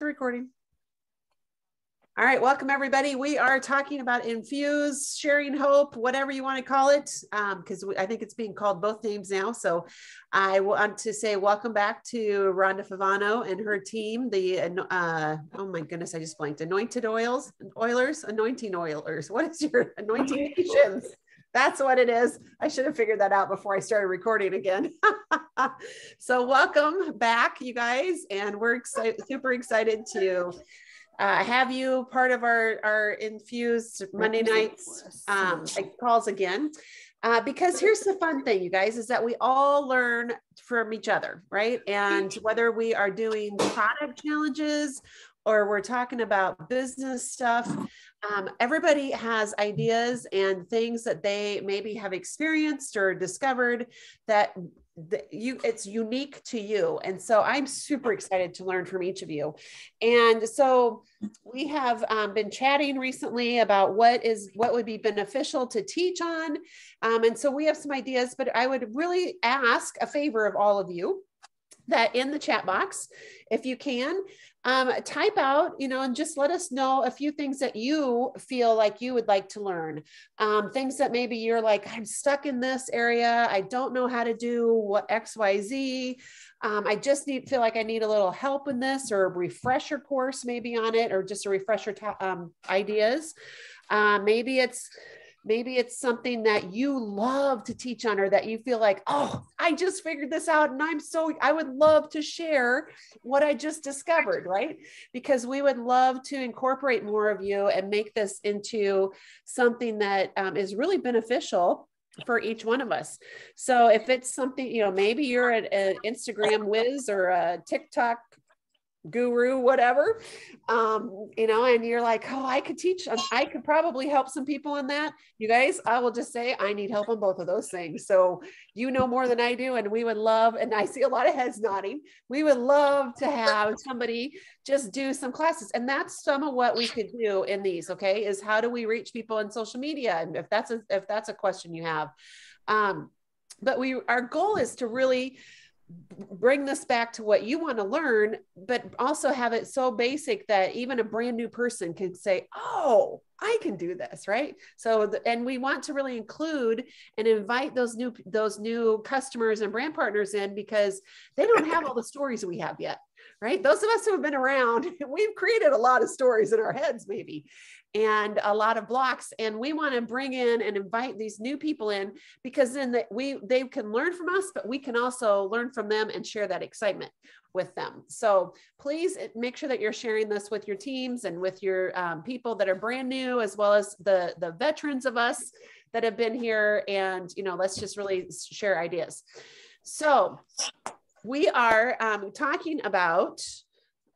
The recording. All right, welcome everybody. We are talking about Infuse, sharing hope, whatever you want to call it, because I think it's being called both names now. So I want to say welcome back to Rhonda Favano and her team, the, oh my goodness, I just blanked, Anointing Oilers. What is your Anointing Nations? That's what it is. I should have figured that out before I started recording again. So welcome back, you guys. And we're super excited to have you part of our Infuse Monday nights calls again. Because here's the fun thing, you guys, is that we all learn from each other, right? And whether we are doing product challenges or we're talking about business stuff, everybody has ideas and things that they maybe have experienced or discovered that it's unique to you. And so I'm super excited to learn from each of you. And so we have been chatting recently about what would be beneficial to teach on. And so we have some ideas, but I would really ask a favor of all of you that in the chat box, if you can, type out, and just let us know a few things that you feel like you would like to learn. Things that maybe you're like, I'm stuck in this area. I don't know how to do what X, Y, Z. I just feel like I need a little help in this, or a refresher course maybe on it, or just a refresher ideas. Maybe it's something that you love to teach on, or that you feel like, oh, I just figured this out and I would love to share what I just discovered, right? Because we would love to incorporate more of you and make this into something that is really beneficial for each one of us. So if it's something, maybe you're an Instagram whiz or a TikTok guru, whatever, and you're like, oh, I could probably help some people on that. You guys, I will just say I need help on both of those things. So you know more than I do, and we would love, and I see a lot of heads nodding, we would love to have somebody just do some classes. And that's some of what we could do in these, okay, is how do we reach people in social media? And if that's a question you have, but our goal is to really bring this back to what you want to learn, but also have it so basic that even a brand new person can say, oh, I can do this, right? So, and we want to really include and invite those new customers and brand partners in, because they don't have all the stories we have yet, right? Those of us who have been around, we've created a lot of stories in our heads maybe, and a lot of blocks. And we want to bring in and invite these new people in, because then they can learn from us, but we can also learn from them and share that excitement with them. So please make sure that you're sharing this with your teams and with your people that are brand new, as well as the veterans of us that have been here. And, let's just really share ideas. So we are talking about,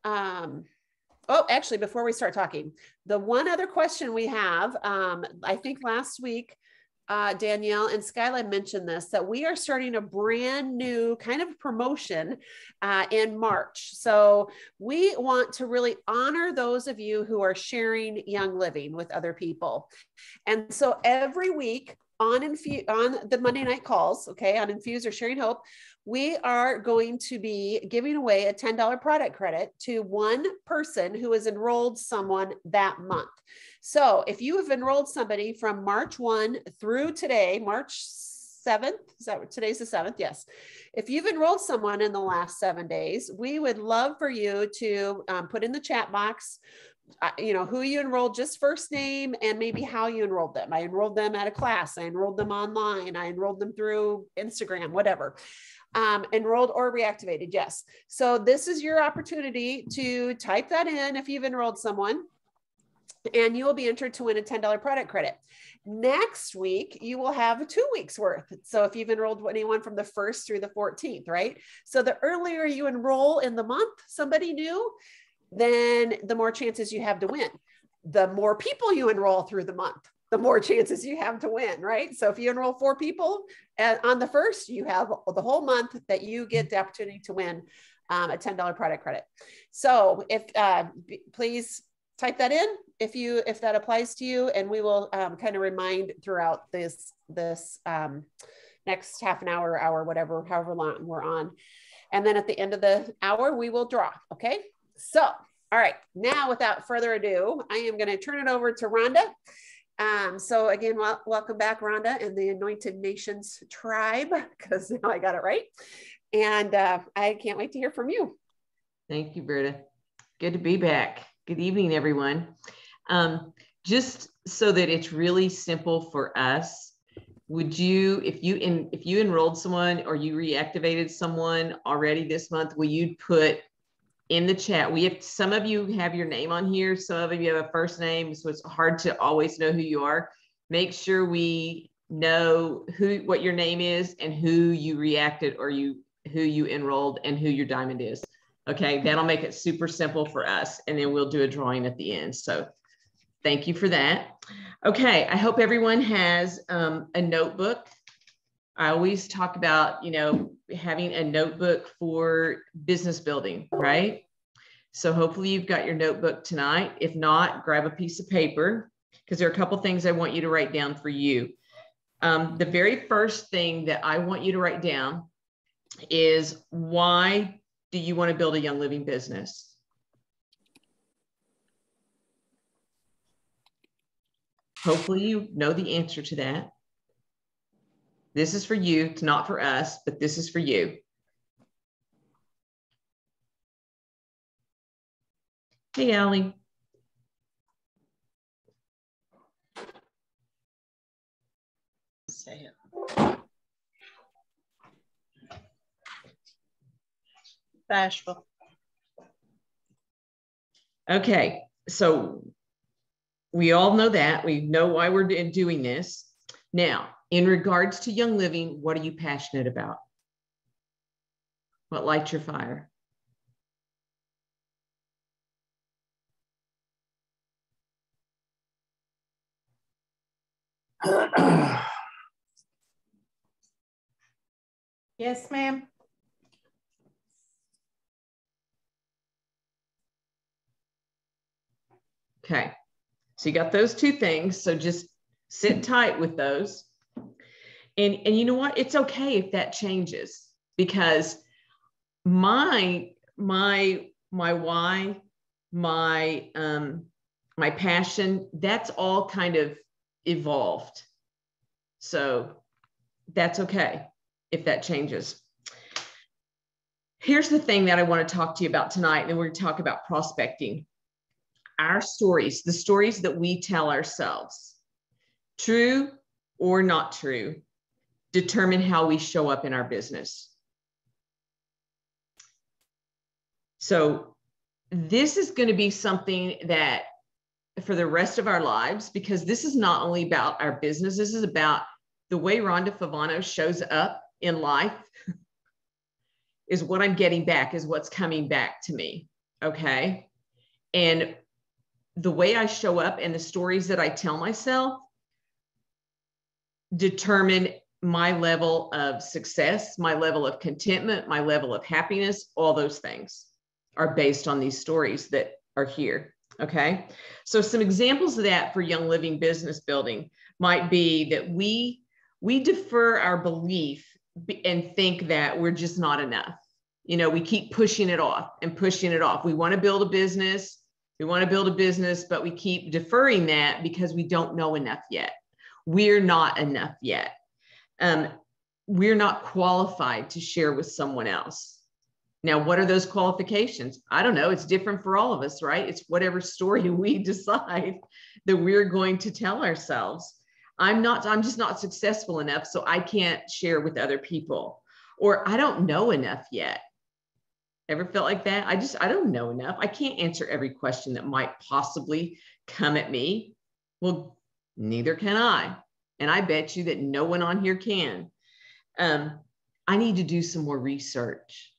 oh, actually, before we start talking, the one other question we have, I think last week, Danielle and Skyla mentioned this, that we are starting a brand new kind of promotion in March. So we want to really honor those of you who are sharing Young Living with other people. And so every week on the Monday night calls, okay, on Infuse or Sharing Hope, we are going to be giving away a $10 product credit to one person who has enrolled someone that month. So if you have enrolled somebody from March 1 through today, March 7th, today's the 7th? Yes. If you've enrolled someone in the last 7 days, we would love for you to put in the chat box, who you enrolled, just first name, and maybe how you enrolled them. I enrolled them at a class. I enrolled them online. I enrolled them through Instagram, whatever. Enrolled or reactivated. Yes. So this is your opportunity to type that in if you've enrolled someone, and you will be entered to win a $10 product credit. Next week, you will have 2 weeks worth. So if you've enrolled anyone from the 1st through the 14th, right? So the earlier you enroll in the month, somebody new, then the more chances you have to win. The more people you enroll through the month, the more chances you have to win, right? So if you enroll 4 people on the 1st, you have the whole month that you get the opportunity to win a $10 product credit. So if please type that in if that applies to you, and we will kind of remind throughout this next half an hour, whatever, however long we're on. And then at the end of the hour, we will draw. Okay. So All right, now without further ado, I am going to turn it over to Rhonda. So again, welcome back, Rhonda, and the Anointed Nations tribe, because now I got it right. And I can't wait to hear from you. Thank you, Britta. Good to be back. Good evening, everyone. Just so that it's really simple for us, would you, if you enrolled someone or you reactivated someone already this month, will you put in the chat? Some of you have your name on here, some of you have a first name, so it's hard to always know who you are. Make sure we know what your name is and who you reacted or who you enrolled and who your diamond is. Okay, that'll make it super simple for us, and then we'll do a drawing at the end. So thank you for that. Okay, I hope everyone has a notebook. I always talk about, having a notebook for business building, right? So hopefully you've got your notebook tonight. If not, grab a piece of paper, because there are a couple things I want you to write down for you. The very first thing that I want you to write down is, why do you want to build a Young Living business? Hopefully you know the answer to that. This is for you. It's not for us, but this is for you. Hey, Allie. Say it. Bashful. Okay, so we all know that. We know why we're doing this. Now, in regards to Young Living, what are you passionate about? What lights your fire? Yes, ma'am. Okay, so you got those two things. So just sit tight with those. And you know what? It's okay if that changes, because my why, my passion, that's all kind of evolved. So that's okay if that changes. Here's the thing that I want to talk to you about tonight, and then we're going to talk about prospecting. Our stories, the stories that we tell ourselves, true or not true, determine how we show up in our business. So this is going to be something that for the rest of our lives, because this is not only about our business, this is about the way Rhonda Favano shows up in life is what I'm getting back, is what's coming back to me. Okay. And the way I show up and the stories that I tell myself determine my level of success, my level of contentment, my level of happiness. All those things are based on these stories that are here. Okay. So some examples of that for Young Living business building might be that we defer our belief and think that we're just not enough. We keep pushing it off and pushing it off. We want to build a business. But we keep deferring that because we don't know enough yet. We're not enough yet. We're not qualified to share with someone else. Now, what are those qualifications? I don't know. It's different for all of us, right? It's whatever story we decide that we're going to tell ourselves. I'm just not successful enough, so I can't share with other people. Or I don't know enough yet. Ever felt like that? I don't know enough. I can't answer every question that might possibly come at me. Well, neither can I. And I bet you that no one on here can. I need to do some more research.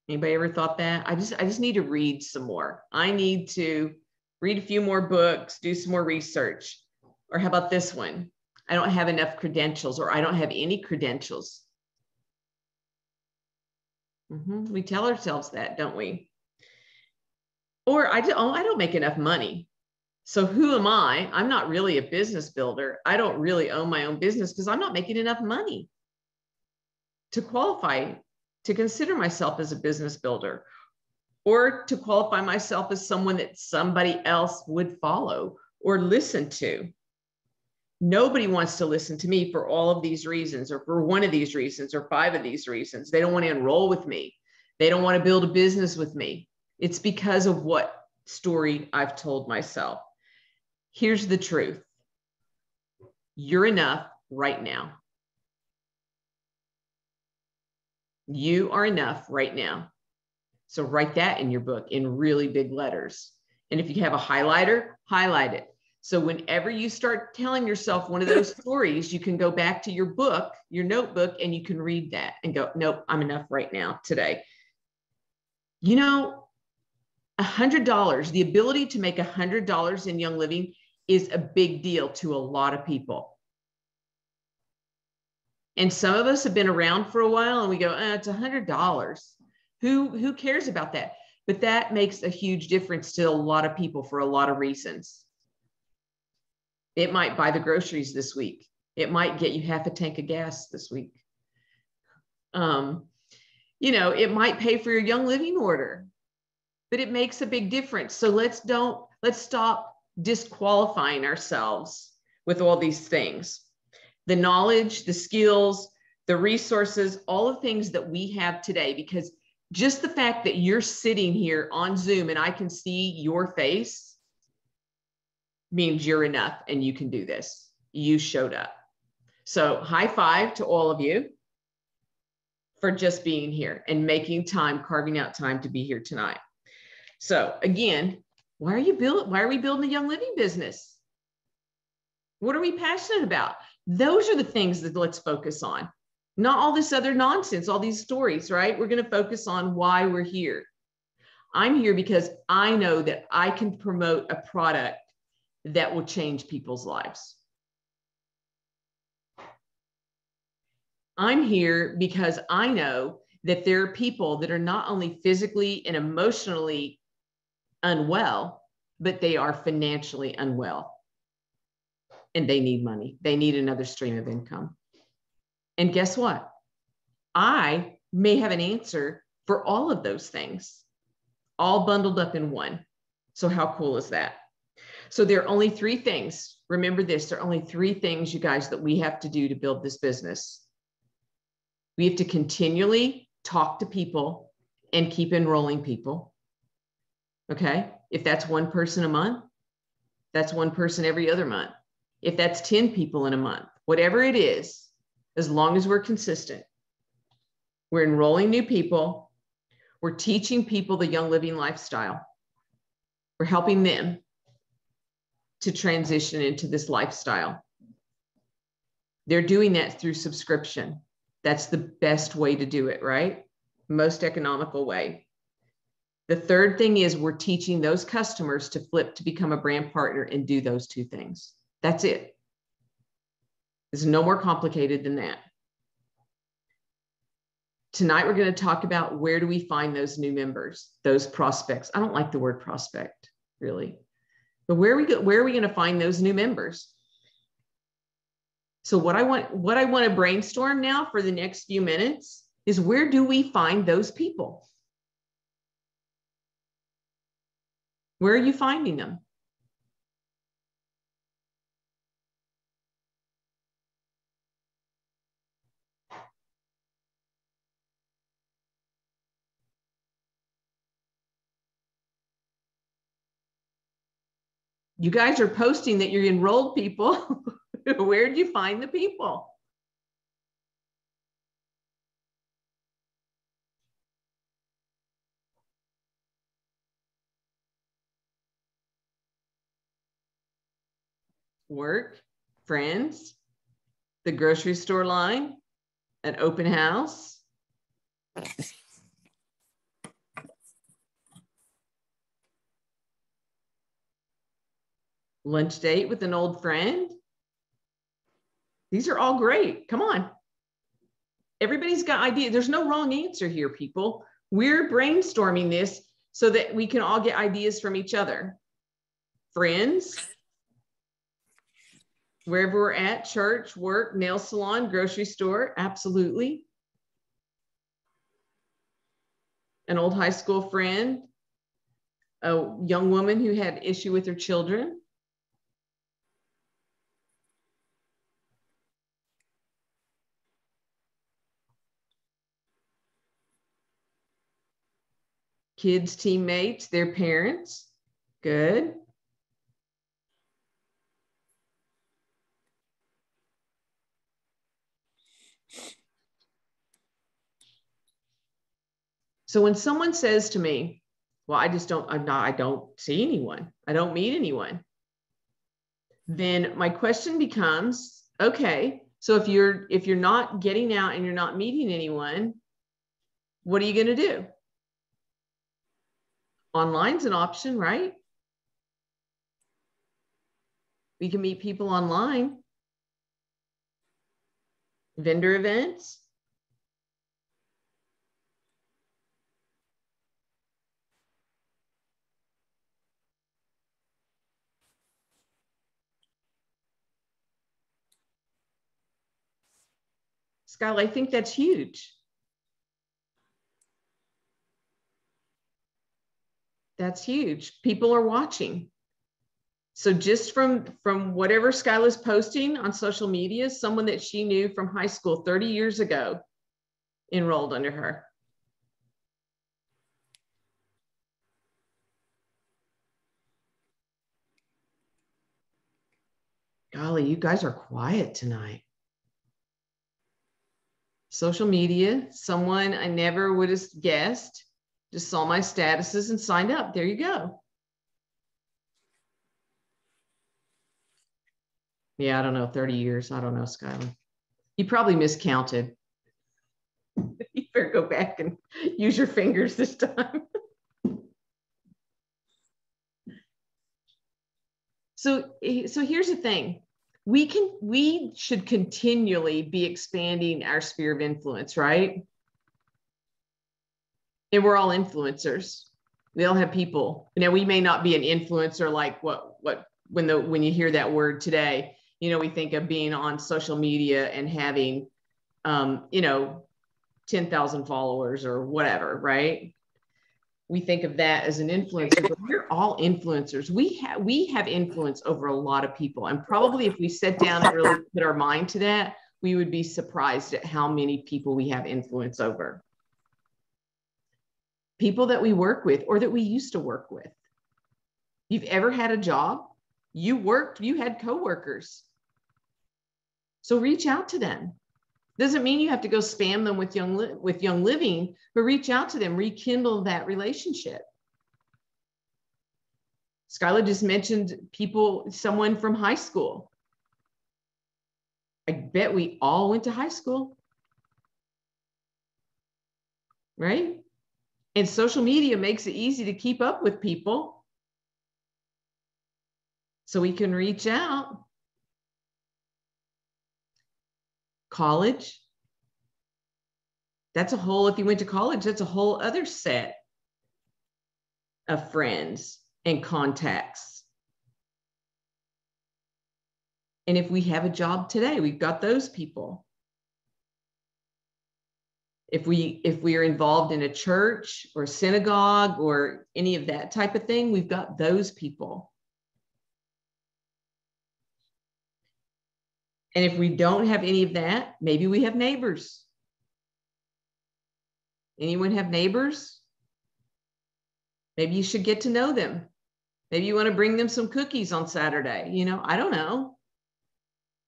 Anybody ever thought that? I just need to read some more. I need to read a few more books, do some more research. Or how about this one? I don't have enough credentials, or I don't have any credentials. We tell ourselves that, don't we? Or I don't make enough money. So who am I? I'm not really a business builder. I don't really own my own business because I'm not making enough money to qualify to consider myself as a business builder. or to qualify myself as someone that somebody else would follow or listen to. Nobody wants to listen to me for all of these reasons, or for one of these reasons, or 5 of these reasons. They don't want to enroll with me. They don't want to build a business with me. It's because of what story I've told myself. Here's the truth. You're enough right now. You are enough right now. So write that in your book in really big letters. And if you have a highlighter, highlight it. So whenever you start telling yourself one of those stories, you can go back to your book, your notebook, and you can read that and go, nope, I'm enough right now today. You know, $100, the ability to make $100 in Young Living is a big deal to a lot of people. And some of us have been around for a while and we go, it's $100. Who cares about that? But that makes a huge difference to a lot of people for a lot of reasons. It might buy the groceries this week. It might get you half a tank of gas this week. You know, it might pay for your Young Living order, but it makes a big difference. So let's stop disqualifying ourselves with all these things. The knowledge, the skills, the resources, all the things that we have today, because just the fact that you're sitting here on Zoom and I can see your face means you're enough and you can do this. You showed up. So high five to all of you for just being here and making time, carving out time to be here tonight. So again, why are we building a Young Living business? What are we passionate about? Those are the things that let's focus on. Not all this other nonsense, all these stories, right? We're going to focus on why we're here. I'm here because I know that I can promote a product that will change people's lives. I'm here because I know that there are people that are not only physically and emotionally unwell, but they are financially unwell. And they need money. They need another stream of income. And guess what? I may have an answer for all of those things, all bundled up in one. So how cool is that? So there are only 3 things. Remember this, there are only 3 things, you guys, that we have to do to build this business. We have to continually talk to people and keep enrolling people. Okay? If that's 1 person a month, that's 1 person every other month. If that's 10 people in a month, whatever it is, as long as we're consistent, we're enrolling new people, we're teaching people the Young Living lifestyle, we're helping them to transition into this lifestyle. They're doing that through subscription. That's the best way to do it, right? Most economical way. The third thing is we're teaching those customers to flip to become a brand partner and do those 2 things. That's it. It's no more complicated than that. Tonight, we're going to talk about where do we find those new members, those prospects. I don't like the word prospect, really. But where are we going to find those new members? So what I want to brainstorm now for the next few minutes is, where do we find those people? Where are you finding them? You guys are posting that you're enrolled people. Where did you find the people? Work, friends, the grocery store line, an open house. Lunch date with an old friend. These are all great. Come on. Everybody's got ideas. There's no wrong answer here, people. We're brainstorming this so that we can all get ideas from each other. Friends, wherever we're at, church, work, nail salon, grocery store, absolutely. An old high school friend, a young woman who had issue with her children. Kids, teammates, their parents. Good. So when someone says to me, well, I don't see anyone, I don't meet anyone, then my question becomes, okay, so if you're not getting out and you're not meeting anyone, what are you going to do? Online's an option, right? We can meet people online. Vendor events. Skylar, I think that's huge. That's huge. People are watching. So just from whatever Skyla's posting on social media, someone that she knew from high school 30 years ago enrolled under her. Golly, you guys are quiet tonight. Social media, someone I never would have guessed, just saw my statuses and signed up. There you go. Yeah, I don't know, 30 years. I don't know, Skylar. You probably miscounted. You better go back and use your fingers this time. So here's the thing. We should continually be expanding our sphere of influence, right? And we're all influencers. We all have people. You know, we may not be an influencer like when you hear that word today, you know, we think of being on social media and having, 10,000 followers or whatever, right? We think of that as an influencer, but we're all influencers. We have influence over a lot of people. And probably if we sat down and really put our mind to that, we would be surprised at how many people we have influence over. People that we work with or that we used to work with. You've ever had a job? You had coworkers. So reach out to them. Doesn't mean you have to go spam them with Young Living, but reach out to them, rekindle that relationship. Skylar just mentioned someone from high school. I bet we all went to high school, right? And social media makes it easy to keep up with people. So we can reach out. College. If you went to college, that's a whole other set of friends and contacts. And if we have a job today, we've got those people. If we are involved in a church or synagogue or any of that type of thing, we've got those people. And if we don't have any of that, maybe we have neighbors. Anyone have neighbors? Maybe you should get to know them. Maybe you want to bring them some cookies on Saturday. You know, I don't know.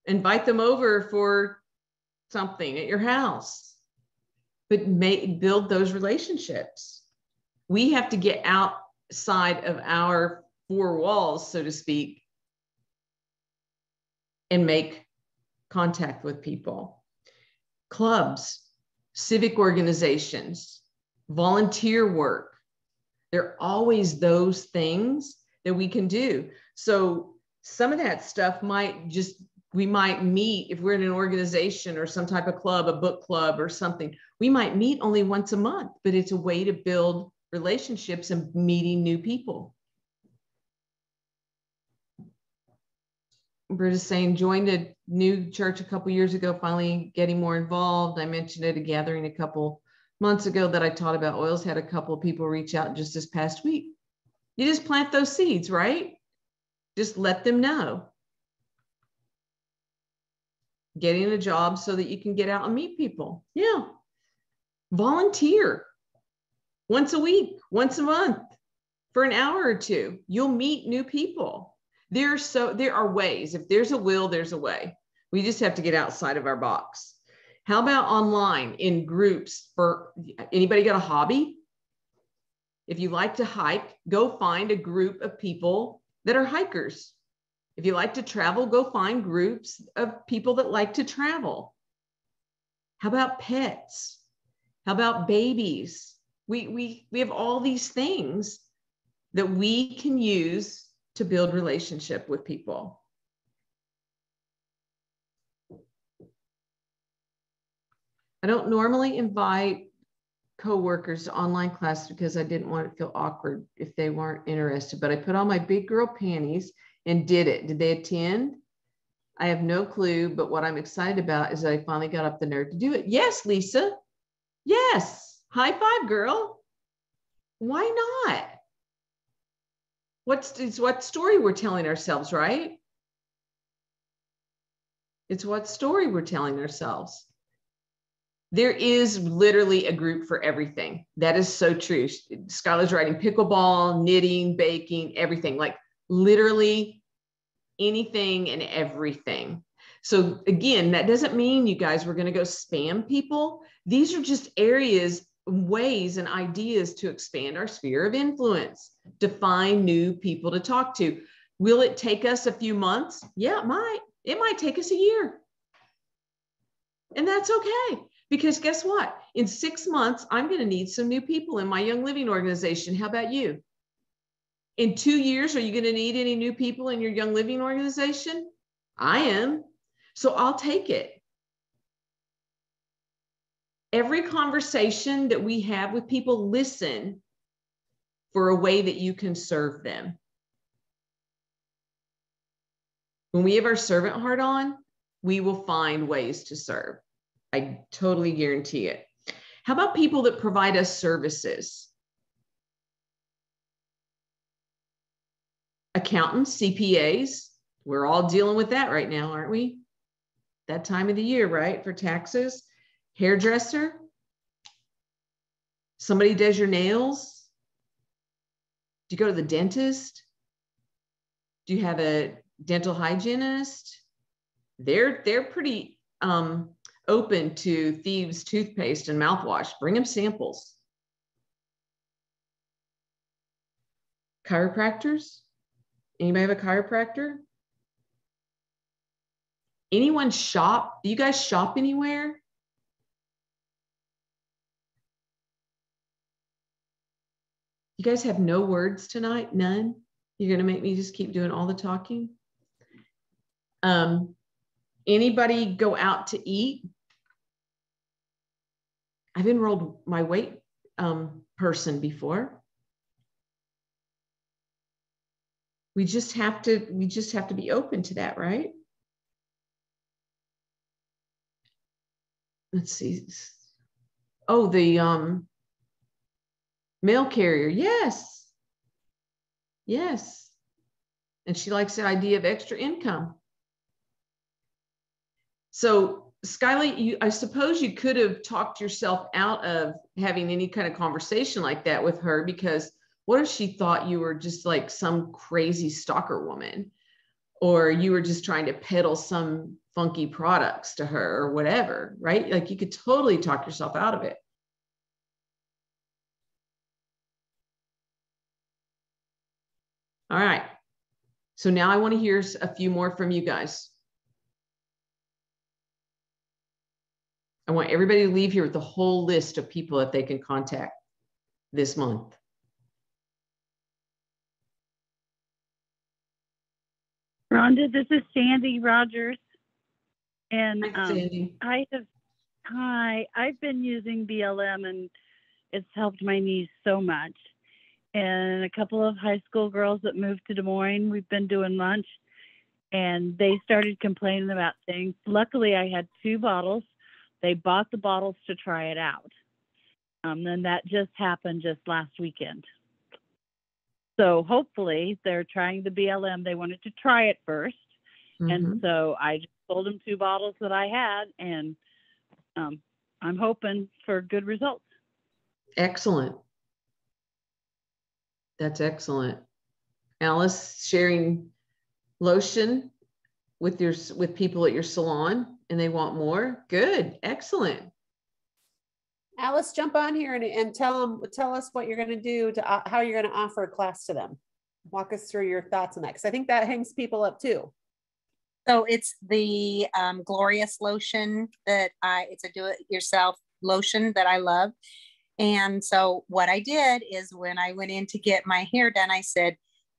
Invite them over for something at your house. But build those relationships. We have to get outside of our four walls, so to speak, and make contact with people. Clubs, civic organizations, volunteer work. There are always those things that we can do. So some of that stuff we might meet if we're in an organization or some type of club, a book club or something. We might meet only once a month, but it's a way to build relationships and meeting new people. Britta's saying, joined a new church a couple years ago, finally getting more involved. I mentioned at a gathering a couple months ago that I taught about oils, had a couple of people reach out just this past week. You just plant those seeds, right? Just let them know. Getting a job so that you can get out and meet people. Yeah. Volunteer once a week, once a month for an hour or two. You'll meet new people. There are ways. If there's a will, there's a way. We just have to get outside of our box. How about online in groups? For anybody got a hobby? If you like to hike, go find a group of people that are hikers. If you like to travel, go find groups of people that like to travel. How about pets? How about babies? We have all these things that we can use to build relationship with people. I don't normally invite coworkers to online class because I didn't want it to feel awkward if they weren't interested, but I put on my big girl panties and did it. Did they attend? I have no clue, but what I'm excited about is that I finally got up the nerve to do it. Yes, Lisa. Yes. High five, girl. Why not? It's what story we're telling ourselves, right? It's what story we're telling ourselves. There is literally a group for everything. That is so true. Skylar's writing pickleball, knitting, baking, everything, like literally anything and everything. So again, that doesn't mean you guys we're going to go spam people. These are just areas, ways and ideas to expand our sphere of influence, to find new people to talk to. Will it take us a few months? Yeah, it might. It might take us a year. And that's okay. Because guess what? In 6 months, I'm going to need some new people in my Young Living organization. How about you? In 2 years, are you going to need any new people in your Young Living organization? I am. So I'll take it. Every conversation that we have with people, listen for a way that you can serve them. When we have our servant heart on, we will find ways to serve. I totally guarantee it. How about people that provide us services? Accountants, CPAs, we're all dealing with that right now, aren't we? That time of the year, right? For taxes. Hairdresser. Somebody does your nails. Do you go to the dentist? Do you have a dental hygienist? They're pretty open to Thieves toothpaste and mouthwash. Bring them samples. Chiropractors? Anybody have a chiropractor? Anyone shop? Do you guys shop anywhere? You guys have no words tonight? None? You're going to make me just keep doing all the talking? Anybody go out to eat? I've enrolled my weight person before. We just have to be open to that, right? Let's see. Oh, the mail carrier. Yes. Yes. And she likes the idea of extra income. So Skylar, I suppose you could have talked yourself out of having any kind of conversation like that with her, because what if she thought you were just like some crazy stalker woman, or you were just trying to peddle some funky products to her or whatever, right? Like you could totally talk yourself out of it. All right. So now I want to hear a few more from you guys. I want everybody to leave here with the whole list of people that they can contact this month. Rhonda, this is Sandy Rogers. And Hi, Sandy. I've been using BLM and it's helped my knees so much. And a couple of high school girls that moved to Des Moines, we've been doing lunch and they started complaining about things. Luckily, I had 2 bottles. They bought the bottles to try it out. And that just happened just last weekend. So hopefully they're trying the BLM. They wanted to try it first. And so I just sold them 2 bottles that I had, and I'm hoping for good results. Excellent. That's excellent. Alice, sharing lotion with people at your salon and they want more. Good. Excellent. Alice, jump on here and tell us what you're going to do to how you're going to offer a class to them. Walk us through your thoughts on that, because I think that hangs people up too. So it's the Glorious lotion that it's a do-it-yourself lotion that I love. And so what I did is when I went in to get my hair done, I said,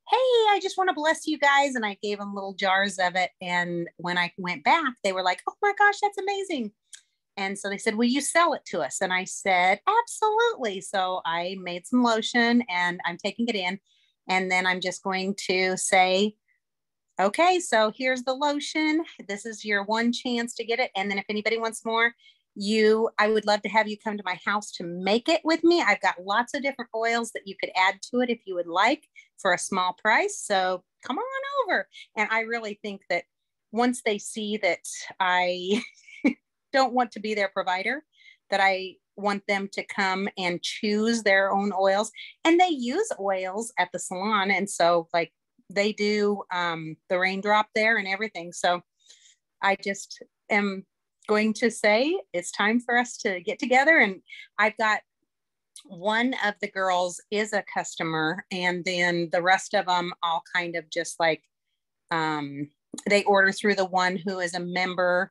hey, I just want to bless you guys. And I gave them little jars of it. And when I went back, they were like, oh my gosh, that's amazing. And so they said, will you sell it to us? And I said, absolutely. So I made some lotion and I'm taking it in. And then I'm just going to say, okay, so here's the lotion. This is your one chance to get it. And then if anybody wants more, I would love to have you come to my house to make it with me. I've got lots of different oils that you could add to it if you would like for a small price. So come on over. And I really think that once they see that I don't want to be their provider, that I want them to come and choose their own oils. And they use oils at the salon. And so like they do the raindrop there and everything. So I just am going to say it's time for us to get together. And I've got one of the girls is a customer, and then the rest of them all kind of just like they order through the one who is a member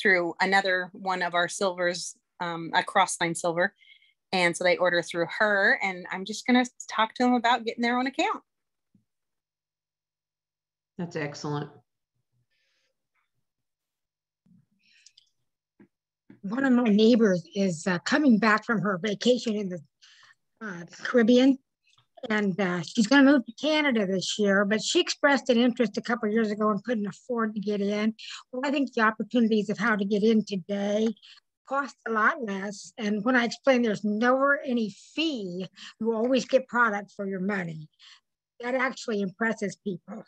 through another one of our silvers, a Crossline Silver. And so they order through her, and I'm just going to talk to them about getting their own account. That's excellent. One of my neighbors is coming back from her vacation in the Caribbean, and she's going to move to Canada this year, but she expressed an interest a couple of years ago and couldn't afford to get in. Well, I think the opportunities of how to get in today cost a lot less. And when I explain there's never any fee, you always get product for your money. That actually impresses people,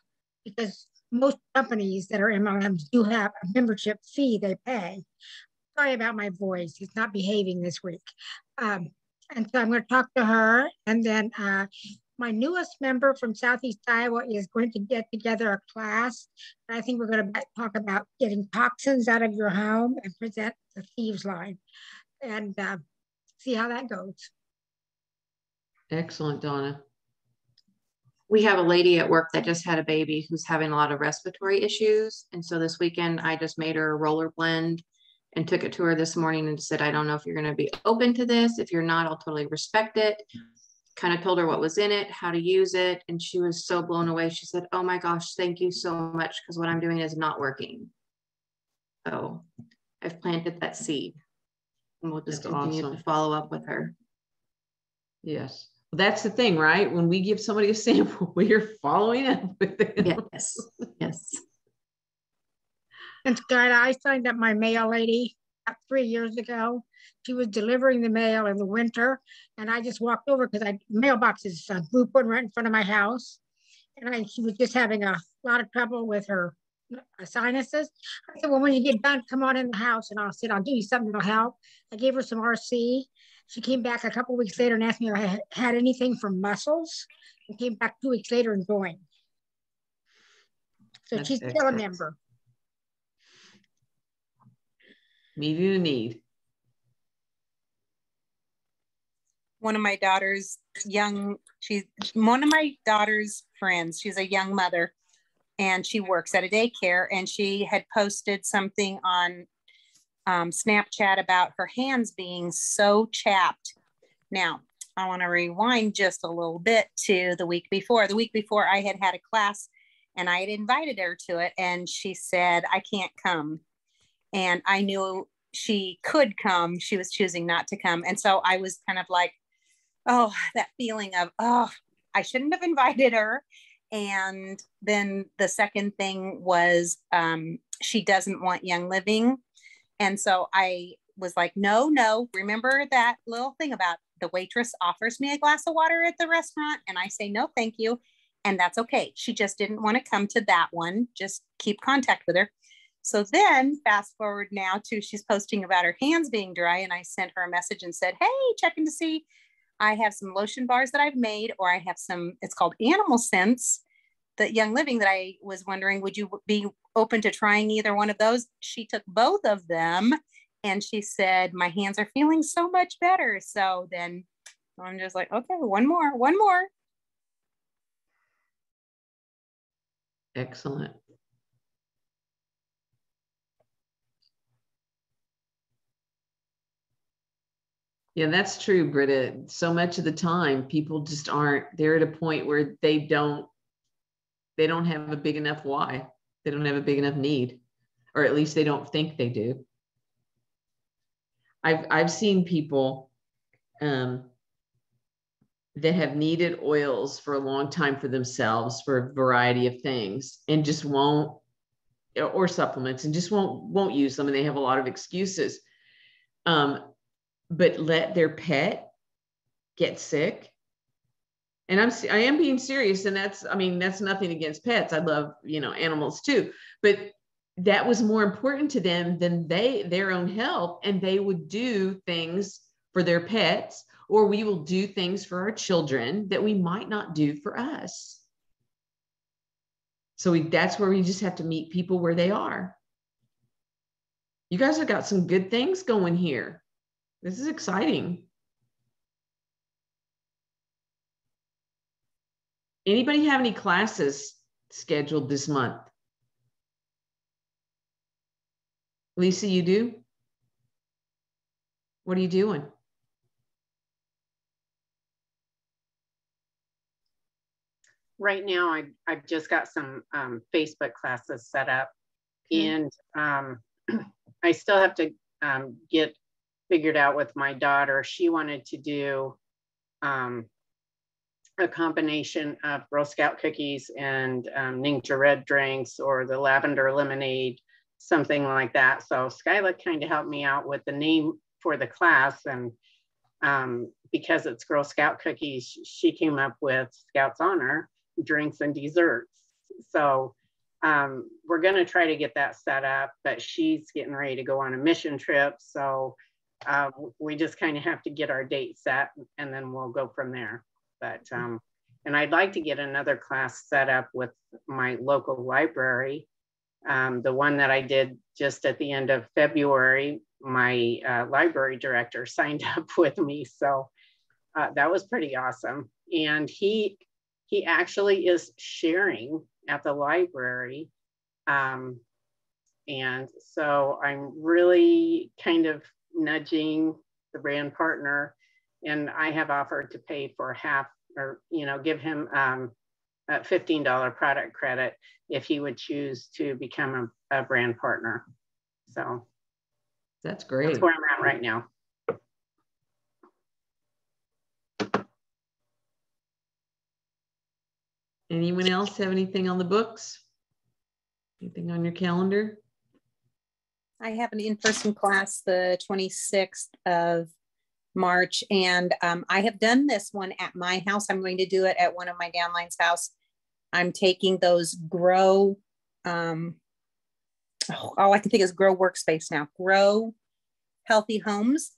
because most companies that are MLMs do have a membership fee they pay. Sorry about my voice. It's not behaving this week. And so I'm going to talk to her. And then my newest member from Southeast Iowa is going to get together a class. And I think we're going to talk about getting toxins out of your home and present the thieves line and see how that goes. Excellent, Donna. We have a lady at work that just had a baby who's having a lot of respiratory issues. And so this weekend, I just made her a roller blend and took it to her this morning and said, I don't know if you're going to be open to this. If you're not, I'll totally respect it. Kind of told her what was in it, how to use it. And she was so blown away. She said, oh my gosh, thank you so much, because what I'm doing is not working. So I've planted that seed, and we'll just continue to follow up with her. Yes. That's the thing, right? When we give somebody a sample, we are following up with it. Yes. Yes. And Scott, I signed up my mail lady about 3 years ago. She was delivering the mail in the winter, and I just walked over because mailbox is blue put right in front of my house, and she was just having a lot of trouble with her sinuses. I said, well, when you get done, come on in the house, and I'll do you something that'll help. I gave her some RC. She came back a couple of weeks later and asked me if I had anything for muscles, and came back 2 weeks later and joined. So she's still a member. Meeting a need. One of my daughter's friends, she's a young mother, and she works at a daycare, and she had posted something on Snapchat about her hands being so chapped. Now, I want to rewind just a little bit to the week before. The week before, I had a class, and I had invited her to it, and she said, I can't come. And I knew she could come. She was choosing not to come. And so I was kind of like, oh, that feeling of, oh, I shouldn't have invited her. And then the second thing was she doesn't want Young Living. And so I was like, no, remember that little thing about the waitress offers me a glass of water at the restaurant and I say, no, thank you. And that's okay. She just didn't want to come to that one. Just keep contact with her. So then fast forward now to she's posting about her hands being dry. And I sent her a message and said, hey, checking to see, I have some lotion bars that I've made, or I have some, it's called Animal Sense, the Young Living, that I was wondering, would you be open to trying either one of those? She took both of them and she said, my hands are feeling so much better. So then I'm just like, okay, one more. Excellent. Yeah, that's true, Britta. So much of the time, people just aren't, they're at a point where they don't have a big enough why. They don't have a big enough need, or at least they don't think they do. I've seen people that have needed oils for a long time for themselves for a variety of things and just won't, or supplements, and just won't use them. And they have a lot of excuses. But let their pet get sick. And I am being serious. And that's nothing against pets. I love, animals too, but that was more important to them than their own health. And they would do things for their pets, or we will do things for our children that we might not do for us. So that's where we just have to meet people where they are. You guys have got some good things going here. This is exciting. Anybody have any classes scheduled this month? Lisa, you do? What are you doing? Right now, I've just got some Facebook classes set up, and I still have to get figured out with my daughter. She wanted to do a combination of Girl Scout cookies and Ninja Red drinks, or the lavender lemonade, something like that. So Skyla kind of helped me out with the name for the class, and because it's Girl Scout cookies, she came up with Scouts Honor drinks and desserts. So we're going to try to get that set up, but she's getting ready to go on a mission trip. So we just kind of have to get our date set, and then we'll go from there. But and I'd like to get another class set up with my local library. The one that I did just at the end of February, my library director signed up with me. So that was pretty awesome. And he actually is sharing at the library. And so I'm really kind of nudging the brand partner, and I have offered to pay for half, or, give him a $15 product credit if he would choose to become a brand partner. So that's great. That's where I'm at right now. Anyone else have anything on the books? Anything on your calendar? I have an in-person class the 26th of March, and I have done this one at my house. I'm going to do it at one of my downline's house. I'm taking those Grow, all I can think is Grow Workspace now, Grow Healthy Homes.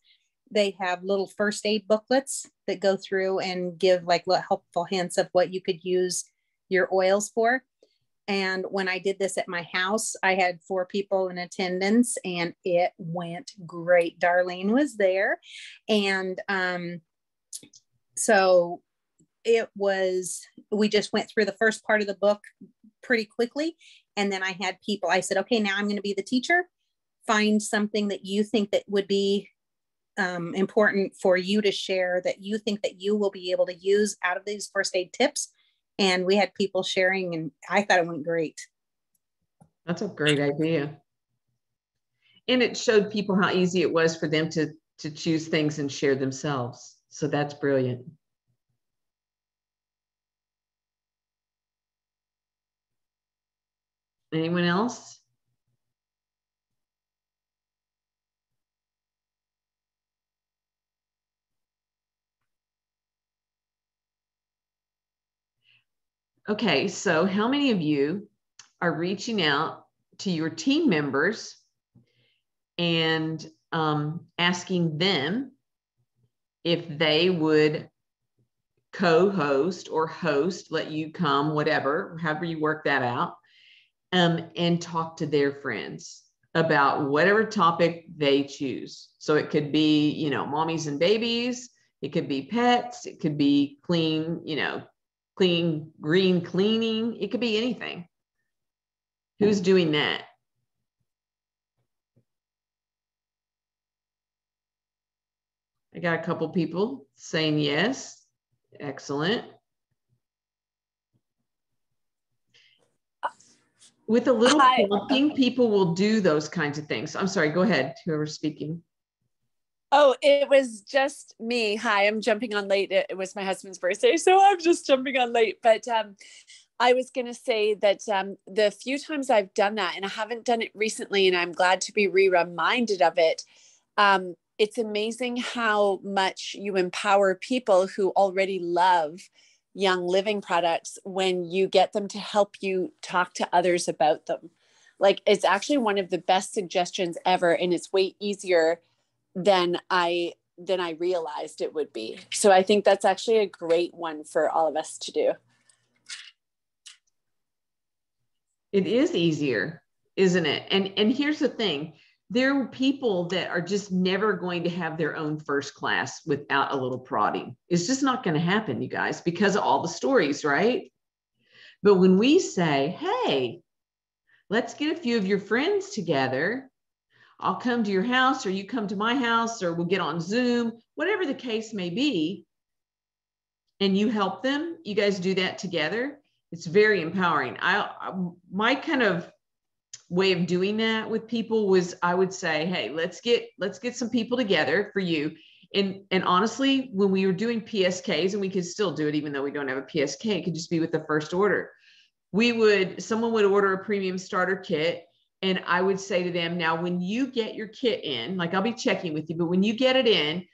They have little first aid booklets that go through and give like helpful hints of what you could use your oils for. And when I did this at my house, I had 4 people in attendance and it went great. Darlene was there. And so we just went through the first part of the book pretty quickly. And then I had people, I said, okay, now I'm going to be the teacher. Find something that you think that would be important for you to share, that you think that you will be able to use out of these first aid tips. And we had people sharing, and I thought it went great. That's a great idea. And it showed people how easy it was for them to choose things and share themselves. So that's brilliant. Anyone else? Okay, so how many of you are reaching out to your team members and asking them if they would co-host or host, let you come, whatever, however you work that out, and talk to their friends about whatever topic they choose. So it could be, you know, mommies and babies, it could be pets, it could be clean, you know, clean, green cleaning, it could be anything. Who's doing that? I got a couple people saying yes. Excellent. With a little prompting, people will do those kinds of things. I'm sorry, go ahead, whoever's speaking. Oh, it was just me. Hi, I'm jumping on late. It was my husband's birthday, so I'm just jumping on late. But I was going to say that the few times I've done that, and I haven't done it recently, and I'm glad to be reminded of it. It's amazing how much you empower people who already love Young Living products when you get them to help you talk to others about them. Like, it's actually one of the best suggestions ever, and it's way easier than I realized it would be. So I think that's actually a great one for all of us to do. It is easier, isn't it? And here's the thing. There are people that are just never going to have their own first class without a little prodding. It's just not going to happen, you guys, because of all the stories, right? But when we say, hey, let's get a few of your friends together, I'll come to your house, or you come to my house, or we'll get on Zoom, whatever the case may be, and you help them, you guys do that together. It's very empowering. My kind of way of doing that with people was, I would say, hey, let's get some people together for you. And honestly, when we were doing PSKs, and we could still do it even though we don't have a PSK, it could just be with the first order. Someone would order a premium starter kit, and I would say to them, now, when you get your kit in, like, I'll be checking with you, but when you get it in,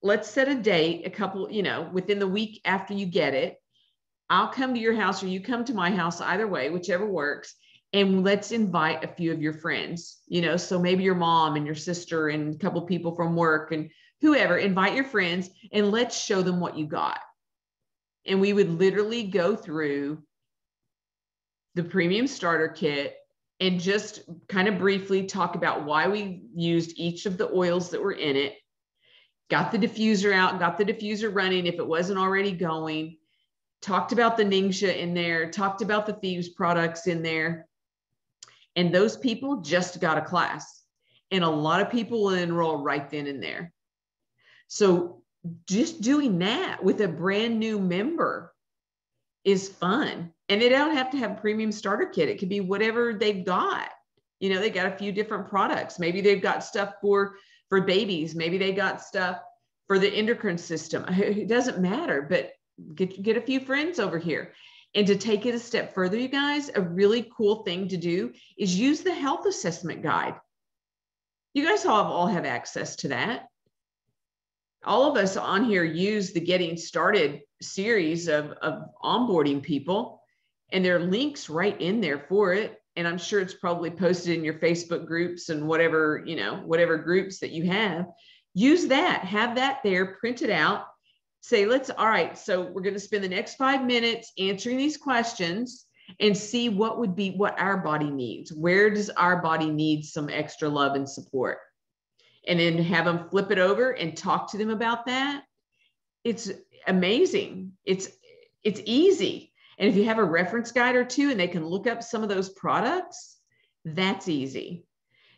let's set a date, a couple, you know, within the week after you get it. I'll come to your house, or you come to my house, either way, whichever works. And let's invite a few of your friends, you know, so maybe your mom and your sister and a couple people from work and whoever, invite your friends, and let's show them what you got. And we would literally go through the premium starter kit and just kind of briefly talk about why we used each of the oils that were in it, got the diffuser out, got the diffuser running if it wasn't already going, talked about the Ningxia in there, talked about the Thieves products in there. And those people just got a class. And a lot of people will enroll right then and there. So just doing that with a brand new member is fun. And they don't have to have a premium starter kit. It could be whatever they've got. You know, they got a few different products. Maybe they've got stuff for babies. Maybe they got stuff for the endocrine system. It doesn't matter, but get a few friends over here. And to take it a step further, you guys, a really cool thing to do is use the health assessment guide. You guys all have access to that. All of us on here use the Getting Started series of onboarding people, and there are links right in there for it. And I'm sure it's probably posted in your Facebook groups and whatever, you know, whatever groups that you have. Use that, have that there, print it out. Say, all right, so we're going to spend the next 5 minutes answering these questions and see what our body needs. Where does our body need some extra love and support? And then have them flip it over and talk to them about that. It's amazing. It's easy. And if you have a reference guide or two and they can look up some of those products, that's easy.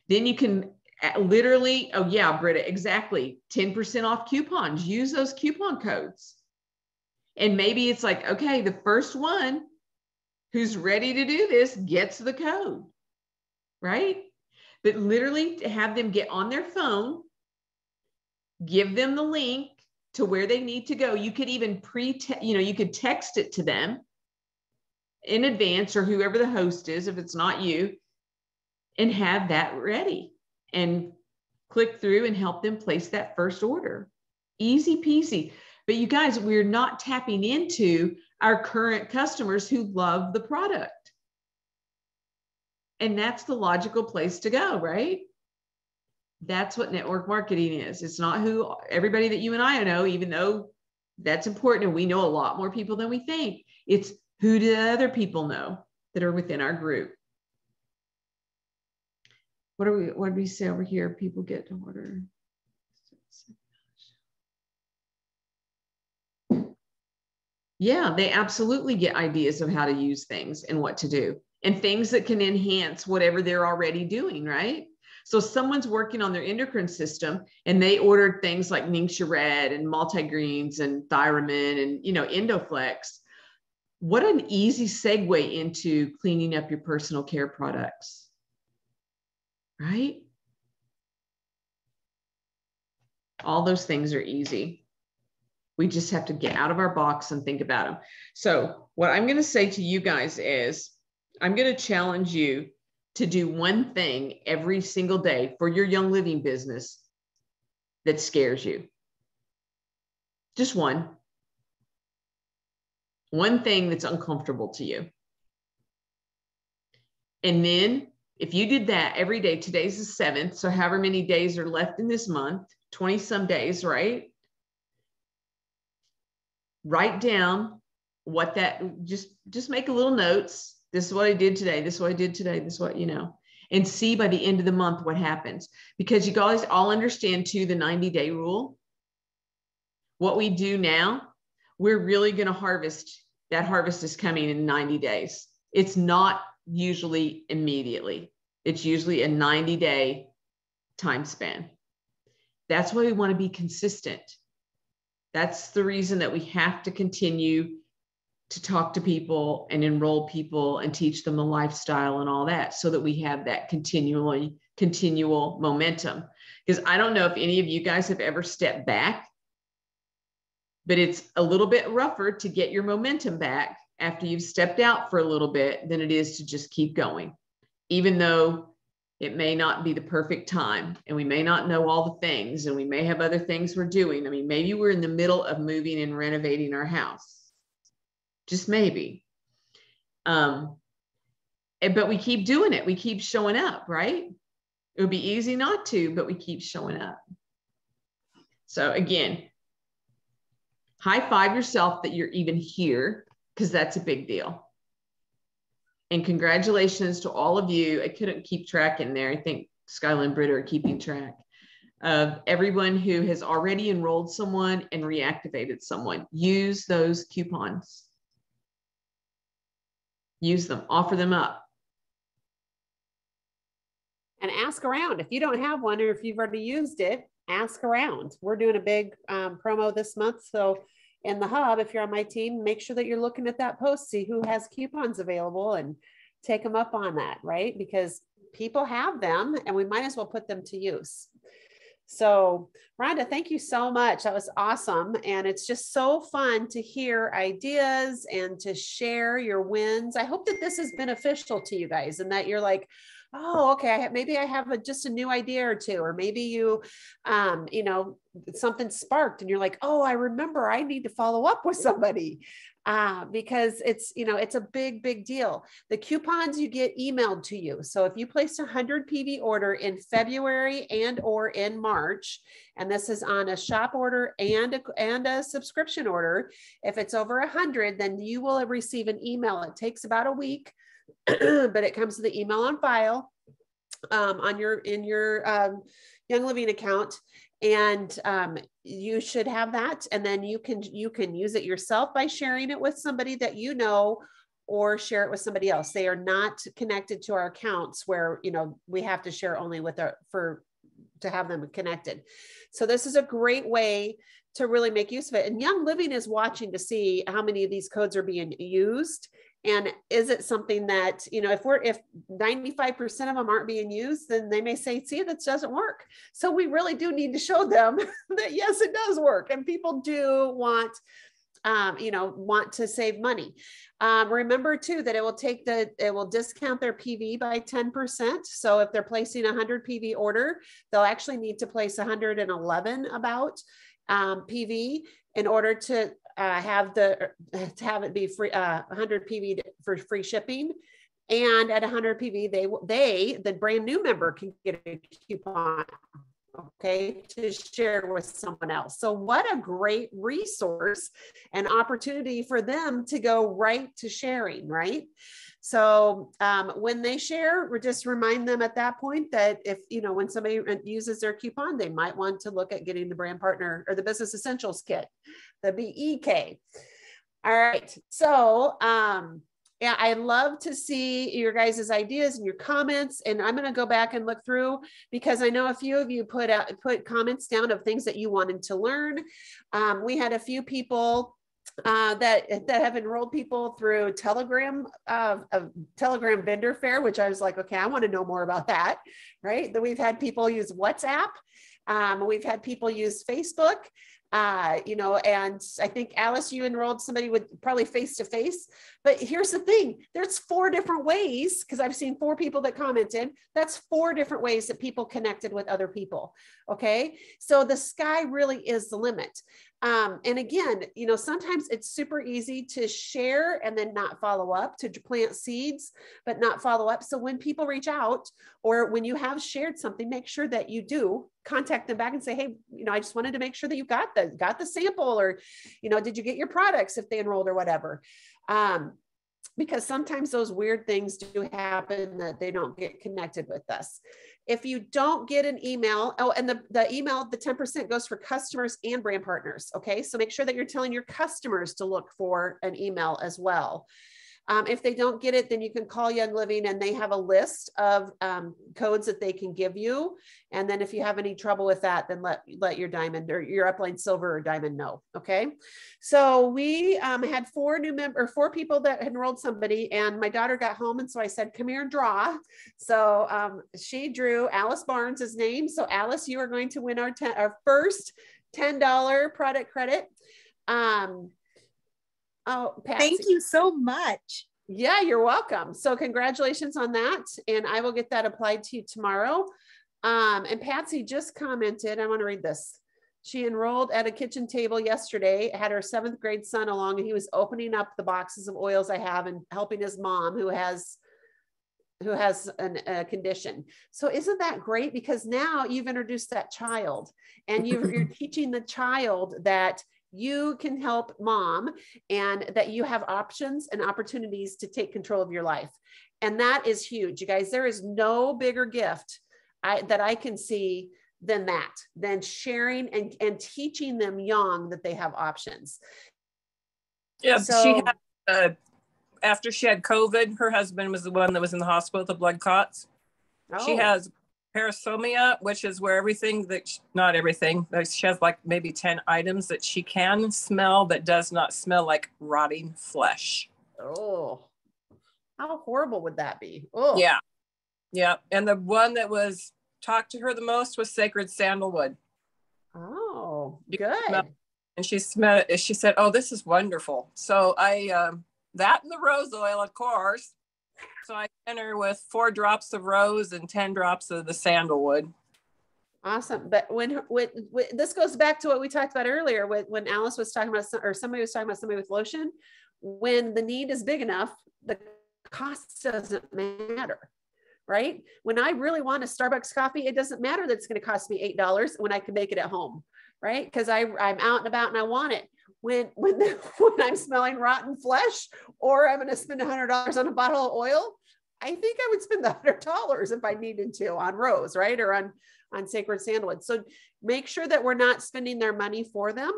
Then you can literally, oh yeah, Britta, exactly. 10% off coupons. Use those coupon codes. And maybe it's like, okay, the first one who's ready to do this gets the code, right? But literally to have them get on their phone, give them the link to where they need to go. You could even you could text it to them in advance, or whoever the host is, if it's not you, and have that ready and click through and help them place that first order. Easy peasy. But you guys, we're not tapping into our current customers who love the product. And that's the logical place to go, right? That's what network marketing is. It's not who everybody that you and I know, even though that's important. And we know a lot more people than we think. It's who do other people know that are within our group. What did we say over here? People get to order. Yeah, they absolutely get ideas of how to use things and what to do, and things that can enhance whatever they're already doing, right? So someone's working on their endocrine system and they ordered things like Ningxia Red and multigreens and Thiamin and, Endoflex. What an easy segue into cleaning up your personal care products, right? All those things are easy. We just have to get out of our box and think about them. So what I'm going to say to you guys is, I'm going to challenge you to do one thing every single day for your Young Living business that scares you. Just one. One thing that's uncomfortable to you. And then if you did that every day, today's the 7th, so however many days are left in this month, 20 some days, right? Write down what that, just make a little notes. This is what I did today. This is what I did today. This is what, and see by the end of the month what happens. Because you guys all understand too, the 90-day rule. What we do now, we're really going to harvest. That harvest is coming in 90 days. It's not usually immediately. It's usually a 90-day time span. That's why we want to be consistent. That's the reason that we have to continue to talk to people and enroll people and teach them the lifestyle and all that, so that we have that continual momentum. Because I don't know if any of you guys have ever stepped back, but it's a little bit rougher to get your momentum back after you've stepped out for a little bit than it is to just keep going, even though it may not be the perfect time and we may not know all the things and we may have other things we're doing. I mean, maybe we're in the middle of moving and renovating our house. Just maybe. But we keep doing it. We keep showing up, right? It would be easy not to, but we keep showing up. So again, high five yourself that you're even here, because that's a big deal. And congratulations to all of you. I couldn't keep track in there. I think Skylar and Britta are keeping track of everyone who has already enrolled someone and reactivated someone. Use those coupons. Use them, offer them up. And ask around. If you don't have one, or if you've already used it, ask around. We're doing a big promo this month. So in the hub, if you're on my team, make sure that you're looking at that post, see who has coupons available and take them up on that, right? Because people have them and we might as well put them to use. So Rhonda, thank you so much. That was awesome. And it's just so fun to hear ideas and to share your wins. I hope that this is beneficial to you guys and that you're like, oh, okay, maybe I have just a new idea or two, or maybe you, something sparked and you're like, oh, I remember I need to follow up with somebody. Because it's, it's a big, big deal. The coupons you get emailed to you. So if you place a 100 PV order in February and or in March, and this is on a shop order and a subscription order, if it's over 100, then you will receive an email. It takes about a week, but it comes to the email on file in your Young Living account. And you should have that. And then you can use it yourself by sharing it with somebody that you know, or share it with somebody else. They are not connected to our accounts where, we have to share only with to have them connected. So this is a great way to really make use of it. And Young Living is watching to see how many of these codes are being used. And is it something that, if 95% of them aren't being used, then they may say, see, that doesn't work. So we really do need to show them that, yes, it does work. And people do want to save money. Remember too, that it will discount their PV by 10%. So if they're placing a 100 PV order, they'll actually need to place 111 about PV in order to have to have it be free, 100 PV for free shipping. And at 100 PV, the brand new member can get a coupon, okay, to share with someone else. So what a great resource and opportunity for them to go right to sharing, right? So when they share, we just remind them at that point that if, when somebody uses their coupon, they might want to look at getting the brand partner or the business essentials kit, the BEK. All right. So, yeah, I love to see your guys' ideas and your comments, and I'm going to go back and look through because I know a few of you put comments down of things that you wanted to learn. We had a few people that have enrolled people through Telegram, a Telegram vendor fair, which I was like, okay, I want to know more about that, right? Then we've had people use WhatsApp. We've had people use Facebook. And I think Alice, you enrolled somebody with probably face-to-face, but here's the thing, there's 4 different ways, because I've seen 4 people that commented, that's 4 different ways that people connected with other people. Okay. So the sky really is the limit. And again, sometimes it's super easy to share and then not follow up, to plant seeds, but not follow up. So when people reach out, or when you have shared something, make sure that you do contact them back and say, hey, I just wanted to make sure that you got the sample, or, did you get your products if they enrolled or whatever. Because sometimes those weird things do happen that they don't get connected with us. If you don't get an email, and the email, the 10% goes for customers and brand partners. Okay. So make sure that you're telling your customers to look for an email as well. If they don't get it, then you can call Young Living, and they have a list of codes that they can give you. And then if you have any trouble with that, then let your diamond or your upline silver or diamond know. Okay. So we had 4 people that enrolled somebody, and my daughter got home. And so I said, come here and draw. So she drew Alice Barnes' name. So Alice, you are going to win our first $10 product credit. Oh, Patsy. Thank you so much. Yeah, you're welcome. So congratulations on that. And I will get that applied to you tomorrow. And Patsy just commented, I want to read this. She enrolled at a kitchen table yesterday, had her 7th grade son along, and he was opening up the boxes of oils I have and helping his mom who has a condition. So isn't that great? Because now you've introduced that child, and you're teaching the child that you can help mom, and that you have options and opportunities to take control of your life. And that is huge. You guys, there is no bigger gift that I can see than sharing and teaching them young that they have options. Yeah. So, she had, after she had COVID, her husband was the one that was in the hospital with the blood clots. She has parasomia, which is where not everything, she has like maybe 10 items that she can smell that does not smell like rotting flesh. Oh, how horrible would that be? Oh, yeah. And the one that was talked to her the most was sacred sandalwood. Oh, good. And she smelled it. She said, oh, this is wonderful. So I that and the rose oil, of course. So I sent her with 4 drops of rose and 10 drops of the sandalwood. Awesome. But when this goes back to what we talked about earlier, when Alice was talking about, or somebody was talking about somebody with lotion, when the need is big enough, the cost doesn't matter, right? When I really want a Starbucks coffee, it doesn't matter that it's going to cost me $8 when I can make it at home, right? Because I'm out and about and I want it. When I'm smelling rotten flesh, or I'm going to spend $100 on a bottle of oil, I think I would spend the $100 if I needed to on rose, right? Or on sacred sandalwood. So make sure that we're not spending their money for them,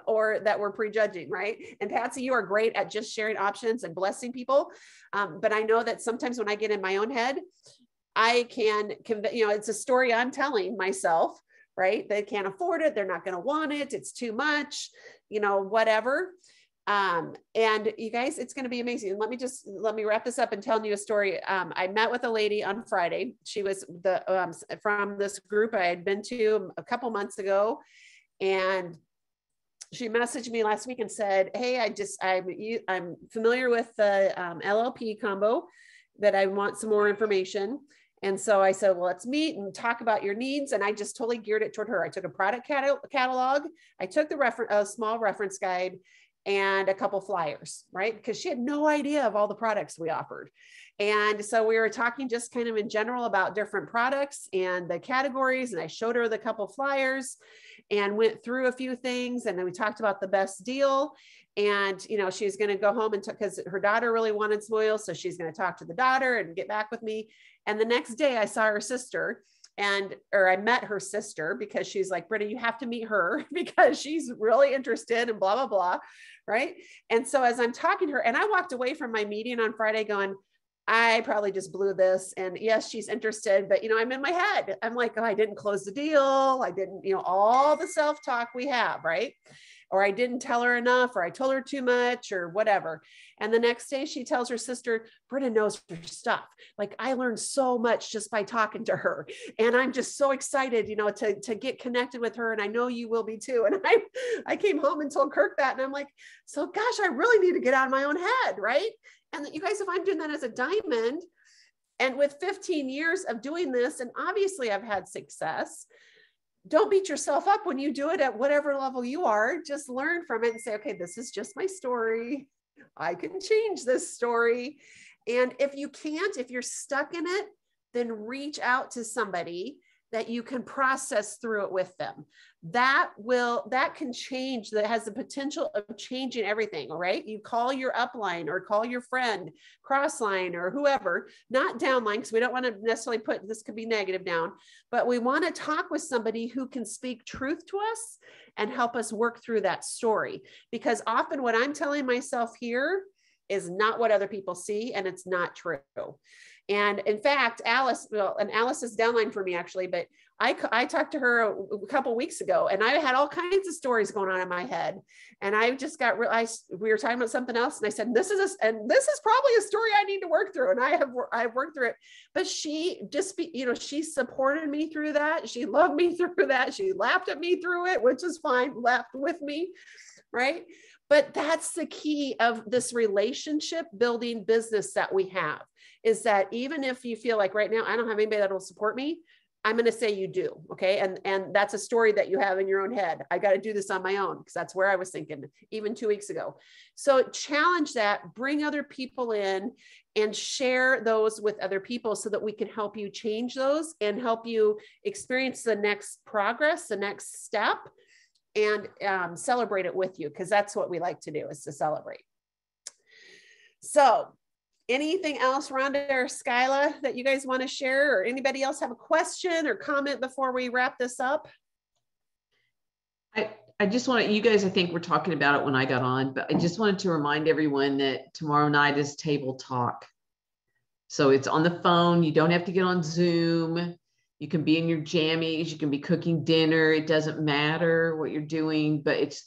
or that we're prejudging, right? And Patsy, you are great at just sharing options and blessing people. But I know that sometimes when I get in my own head, I can convey, it's a story I'm telling myself, right? They can't afford it. They're not going to want it. It's too much, whatever. And you guys, it's going to be amazing. Let me wrap this up and tell you a story. I met with a lady on Friday. She was from this group I had been to a couple months ago. And she messaged me last week and said, hey, I'm familiar with the LLP combo, but I want some more information. And so I said, well, let's meet and talk about your needs. And I just totally geared it toward her. I took a product catalog. I took a small reference guide, and a couple flyers, right? Because she had no idea of all the products we offered. And so we were talking just kind of in general about different products and the categories. And I showed her the couple flyers and went through a few things. And then we talked about the best deal. And, you know, she's going to go home and because her daughter really wanted some oil. So she's going to talk to the daughter and get back with me. And the next day I saw her sister or I met her sister because she's like, Britta, you have to meet her because she's really interested in blah, blah, blah. Right. And so as I'm talking to her, and I walked away from my meeting on Friday going, I probably just blew this. And yes, she's interested, but, you know, I'm in my head. I'm like, oh, I didn't close the deal. I didn't, you know, all the self-talk we have, right? Or I didn't tell her enough, or I told her too much or whatever. And the next day she tells her sister, Britta knows her stuff. Like I learned so much just by talking to her. And I'm just so excited, you know, to get connected with her. And I know you will be too. And I came home and told Kirk that, and I'm like, so gosh, I really need to get out of my own head. Right. And you guys, if I'm doing that as a diamond and with 15 years of doing this, and obviously I've had success, don't beat yourself up when you do it at whatever level you are. Just learn from it and say, okay, this is just my story. I can change this story. And if you can't, if you're stuck in it, then reach out to somebody that you can process through it with them. That can change, that has the potential of changing everything. All right. You call your upline or call your friend, crossline or whoever, not downline, because we don't want to necessarily put, this could be negative down, but we want to talk with somebody who can speak truth to us and help us work through that story. Because often what I'm telling myself here is not what other people see, and it's not true. And in fact, Alice is downline for me actually, but I talked to her a couple of weeks ago, and I had all kinds of stories going on in my head. And I just got realized we were talking about something else. And I said, this is probably a story I need to work through. And I've worked through it, but she just, she supported me through that. She loved me through that. She laughed at me through it, which is fine. Laughed with me. Right. But that's the key of this relationship building business that we have, is that even if you feel like right now, I don't have anybody that will support me, I'm going to say you do. Okay. And that's a story that you have in your own head. I got to do this on my own, because that's where I was thinking even 2 weeks ago. So challenge that, bring other people in and share those with other people so that we can help you change those and help you experience the next progress, the next step, and celebrate it with you. Because that's what we like to do, is to celebrate. So anything else, Rhonda or Skyla, that you guys want to share, or anybody else have a question or comment before we wrap this up? I just want to, you guys, I think we're talking about it when I got on, but I just wanted to remind everyone that tomorrow night is table talk. So it's on the phone. You don't have to get on Zoom. You can be in your jammies. You can be cooking dinner. It doesn't matter what you're doing, but it's